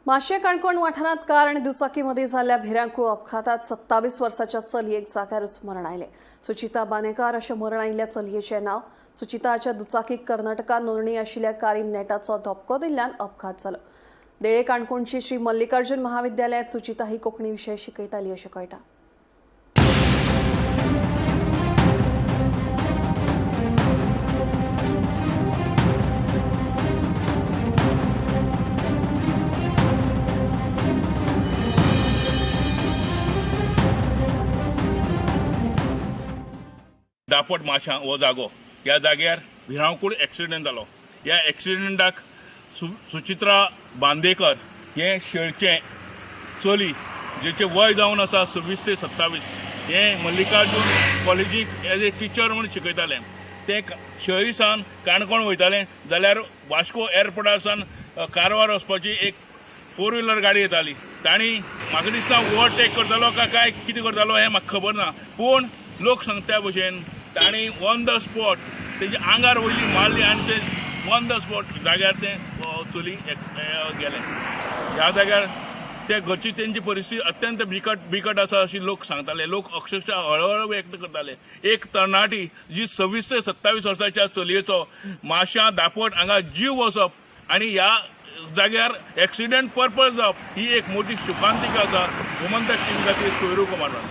माशे काणकोण वाठारात कार आणि दुचाकीमध्ये झालेल्या भिरांकूळ अपघातात 27 वर्साच्या चलयेक जाग्यारूच मरण आयलें। सुचिता बानेकार अशें मरण आयिल्ल्या चलयेचें नांव। सुचिताच्या दुचाकीक कर्नाटकात नोंदणी आशिल्ल्या कारीन नेटाचो धपको दिल्ल्यान अपघात जालो। देळे काणकोणची श्री मल्लिकार्जुन महाविद्यालयात सुचिता ही कोंकणी विशय शिकयताली अशें कळटा। दापट माशा हो जागो ह्या जाग्यार भिरांकूळ एक्सिडेंट जालो। ह्या एक्सिडेंटाक सुचित्रा बांदेकर हे शेळचे चली जेचे वय जावन आसा 26 ते 27 हे मल्लिकार्जुन कॉलेजीक एज ए टिचर म्हणून शिकयताले। ते शेळी सावन काणकोण वयताले जाल्यार वास्को एअरपोर्टासान कारवार वचपाची एक 4 व्हिलर गाडी येताली। तांणी म्हाका दिसता ओवरटेक करतालो काय कितें करतालो हें म्हाका खबर ना, पूण लोक सांगता भशेन तांणी ऑन द स्पॉट तेजे आंगार वयली मारली आनी ते ऑन द स्पॉट जाग्यार ते चली गेले। ह्या जाग्यार ते घरची तेंची परिस्थिती अत्यंत बिकट आसा अशी लोक सांगताले। लोक अक्षरशः हळहळ व्यक्त करताले। एक तरणाटी जी 26 ते 27 वर्साच्या चलयेचो माश्यां दापट हांगा जीव वचप आनी ह्या जाग्यार एक्सिडेंट पर्पज जावप ही एक मोठी शुकांतिका आसा गोमंतक टीवी खातीर सोयरू कुमार।